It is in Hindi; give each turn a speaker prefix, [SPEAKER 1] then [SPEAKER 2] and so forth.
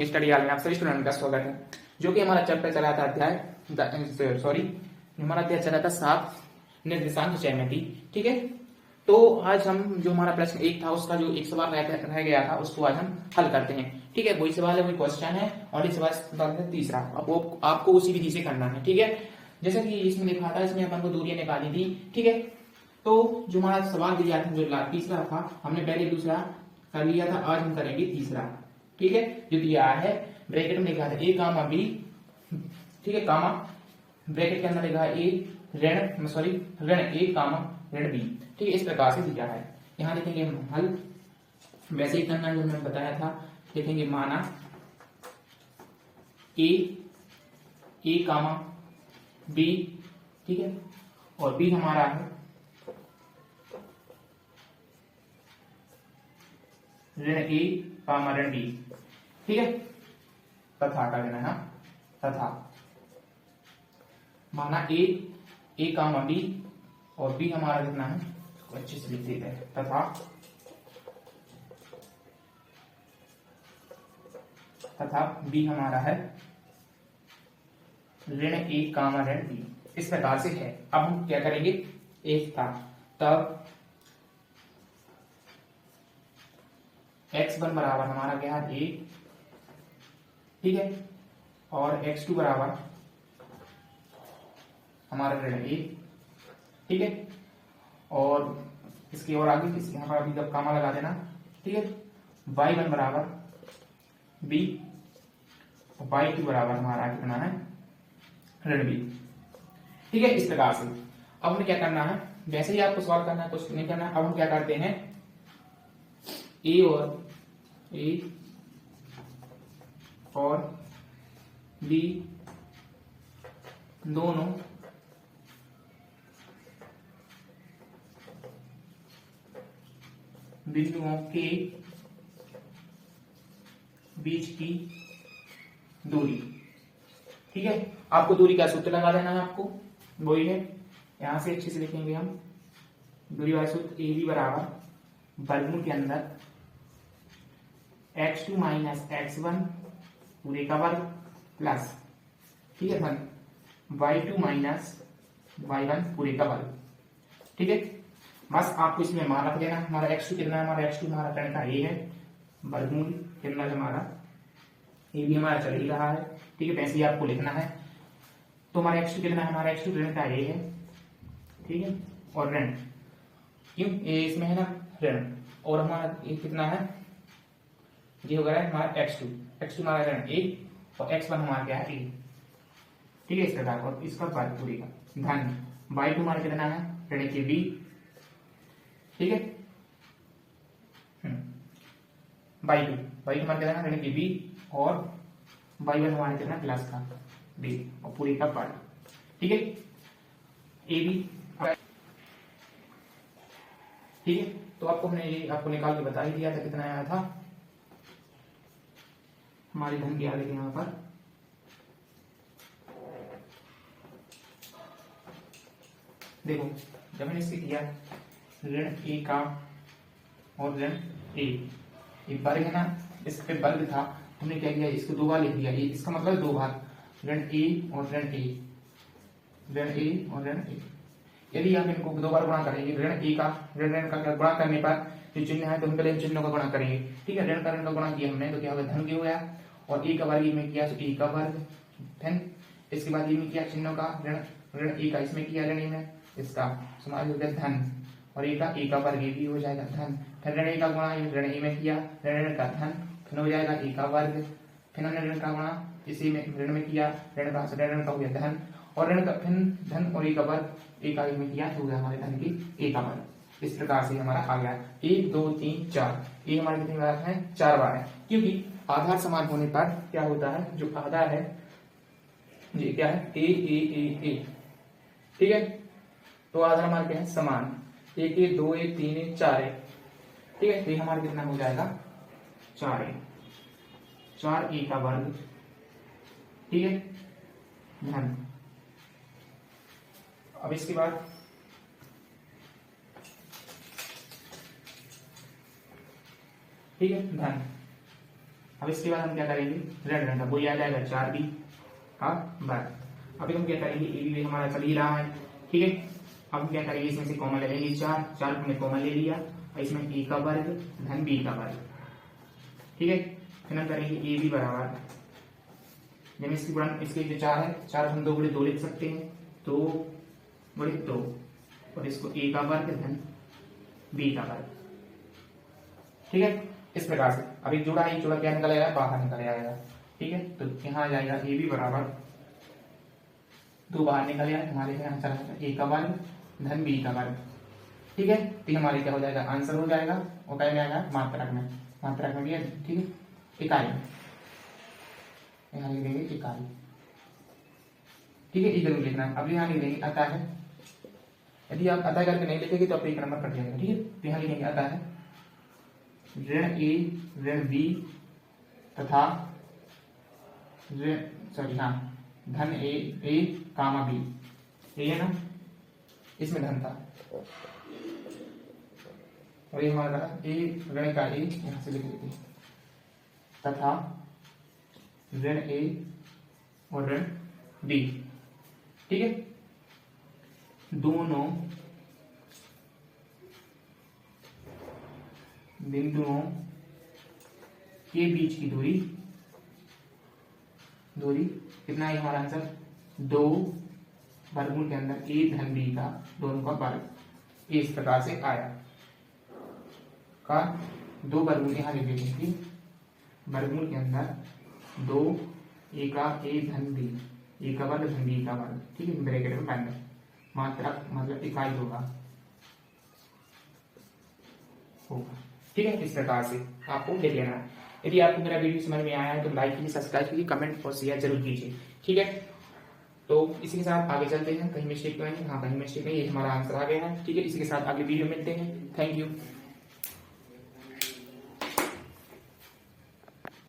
[SPEAKER 1] स्टडी हाल में आप सभी स्टूडेंट का स्वागत है। जो कि हमारा चैप्टर चला था हमारा अध्याय चला था 7 निर्देशांक ज्यामिति। ठीक है, तो आज हम जो हमारा प्रश्न 1 था उसका जो एक सवाल रह गया था उसको आज हम हल करते हैं। ठीक है, वही सवाल है, वही क्वेश्चन है और इस सवाल है तीसरा। अब आपको उसी विधि से करना है। ठीक है, जैसे कि इसमें लिखा था, इसमें अपन को दूरियां निकाली थी। ठीक है, तो जो हमारा सवाल दिया था जो तीसरा था, हमने पहले दूसरा कर लिया था, आज हम करेंगे तीसरा। ठीक है, जो दिया है ब्रैकेट में लिखा था ए कामा बी। ठीक है, कामा ब्रैकेट के अंदर लिखा है ऋण ए कामा ऋण बी। ठीक है, इस प्रकार से दिया है। यहाँ लिखेंगे हम हल, वैसे ही करना जो मैंने बताया था। लिखेंगे माना ए कामा बी। ठीक है, और बी हमारा है ऋण ए कामा ऋण बी। ठीक है, तथा का लेना है, तथा माना ए कामा बी और बी हमारा कितना है, इसको अच्छे से लिख देते हैं। तथा बी हमारा है ऋण ए कामा ऋण बी। इस प्रकार से है। अब हम क्या करेंगे, एक था तब x1 बराबर हमारा क्या है ए। ठीक है, और x2 बराबर हमारा ऋण ए। ठीक है, और इसकी और आगे इसके यहाँ पर अभी तक कामा लगा देना। ठीक है, y1 बराबर b और y2 बराबर हमारा कितना है ऋण b। ठीक है, इस प्रकार से अब हमें क्या करना है, वैसे ही आपको सॉल्व करना है, कुछ नहीं करना है। अब हम क्या करते हैं, ए और बी दोनों बिंदुओं के बीच की दूरी। ठीक है, आपको दूरी का सूत्र लगा देना है, आपको वही है, यहां से अच्छे से लिखेंगे हम। दूरी वाला सूत्र ए बी बराबर वर्गमूल के अंदर x2 माइनस x1 पूरे का वर्ग प्लस, ठीक है, धन y2 माइनस y1 पूरे का वर्ग। ठीक है, बस आपको इसमें मान रख देना। हमारा x2 कितना है, हमारा x2 हमारा ऋण का a है, वर्गमूल के अंदर हमारा a भी हमारा चल ही रहा है। ठीक है, वैसे ही आपको लिखना है। तो हमारा x2 कितना है, हमारा x2 ऋण का a है। ठीक है, और ऋण क्यों a इसमें है ना ऋण, और हमारा ये कितना है, ये हो गया हमारा x2 हमारा ऋण a और x1 हमारा क्या है a। ठीक है, इस प्रकार। और इसका वर्ग पूरी का धन y2 हमारा कितना है ऋण के b। ठीक है, y2 हमारा कितना है ऋण के b और y1 हमारा कितना प्लस का b और पूरी का वर्ग। ठीक है, a b। ठीक है, तो आपको हमने ये आपको निकाल के बता ही दिया था कितना आया था। हमारी धन की आगे यहाँ पर देखो, जब मैंने इससे किया ऋण ए का और ऋण ए, ये वर्ग है ना, इस पे वर्ग था, हमने क्या किया, इसको दो बार लिख दिया। ये इसका मतलब दो भाग, ऋण ए और ऋण ए, ऋण ए और ऋण ए। यदि आप इनको दो बार गुणा करेंगे, ऋण ए का ऋण का गुणा करने पर जो चिन्ह है तो हम पहले चिन्हों का गुणा करेंगे। ठीक है, ऋण का गुणा किया हमने तो क्या होगा, धन की हो गया, और ए का वर्ग में किया तो ए का वर्ग, धन। इसके बाद ये में किया चिन्हों का, ऋण ए का इसमें किया, ऋण ए में इसका समाज हो गया धन, और ए का वर्ग ये भी हो जाएगा धन। फिर ऋण ए का गुणा ऋण ए में किया, ऋण का धन, फिर हो जाएगा ए का वर्ग। फिर हमने ऋण का गुणा इसी में ऋण में किया, ऋण का हो गया धन, और ऋण का फिर धन और ए का वर्ग, ए का में किया तो हो गया हमारे धन की ए का वर्ग। इस प्रकार से हमारा आ गया 1 2 3 4। ये हमारे कितनी बार है, 4 बार है, क्योंकि आधार समान होने पर क्या होता है, जो आधार है ये क्या है ए ए ए ए। ठीक है, तो आधार हमारे क्या है समान, 1 1 2 1 3 1 4 1। ठीक है, तो ये हमारा कितना हो जाएगा 4 ए का वर्ग। ठीक है, धन। अब इसके बाद ठीक है, धन अब इसके बाद हम क्या करेंगे, ऋण ऋण का वही आ जाएगा 4b का वर्ग। अभी हम क्या करेंगे, ए भी हमारा चल ही रहा है, ठीक है। अब हम क्या करेंगे, इसमें से कॉमन ले लेंगे 4, 4 हमने कॉमन ले लिया और इसमें a का वर्ग धन b का वर्ग, ठीक है। फिर हम करेंगे ए बी बराबर, जब इसकी गुणन इसके जो 4 है, 4 हम 2 गुणे 2 लिख सकते हैं, 2 गुणे 2 और इसको a का वर्ग धन b का वर्ग, ठीक है। इस प्रकार से अब एक जोड़ा है, एक जोड़ा क्या निकल आएगा, बाहर निकल आएगा, ठीक है। तो यहाँ आ जाएगा ए बी बराबर 2 बाहर निकल आएगा, हमारे यहाँ चला जाएगा a का वर्ग धन b का वर्ग, ठीक है। तो हमारे क्या हो जाएगा, आंसर हो जाएगा, और क्या जाएगा मात्रक में भी है, ठीक है, इकाई में यहाँ लिख देंगे इकाई, ठीक है। ये जरूर लिखना है। अब यहाँ लिख देंगे अतः है, यदि आप अतः करके नहीं लिखेंगे तो आपको एक नंबर कट जाएगा, ठीक है। तो यहाँ लिखेंगे अतः है ऋण ए ऋण बी तथा धन ए कामा बी, ये है ना, इसमें धन था और ये हमारा ए ऋण का ए यहाँ से लिख देते तथा ऋण ए और ऋण बी, ठीक है। दोनों बिंदुओं के बीच की दूरी कितना है हमारा आंसर, 2 वर्गमूल के अंदर ए धन बी का दोनों का वर्ग, इस प्रकार से आया का 2 वर्गमूल यहाँ लिख देते हैं, वर्गमूल के अंदर 2 ए का ए धन बी, ए का वर्ग धन बी का वर्ग, ठीक है, ब्रैकेट में बंद, मात्रक मतलब इकाई होगा, ठीक है। इस प्रकार से आपको लिख लेना है। यदि आपको मेरा वीडियो समझ में आया है तो लाइक कीजिए, सब्सक्राइब कीजिए, कमेंट और शेयर जरूर कीजिए, ठीक है। तो इसी के साथ आगे चलते हैं, कहीं मिस्टेक तो नहीं, हाँ कहीं मिस्टेक नहीं, ये हमारा आंसर आ गया है, ठीक है। इसी के साथ आगे वीडियो मिलते हैं, थैंक यू।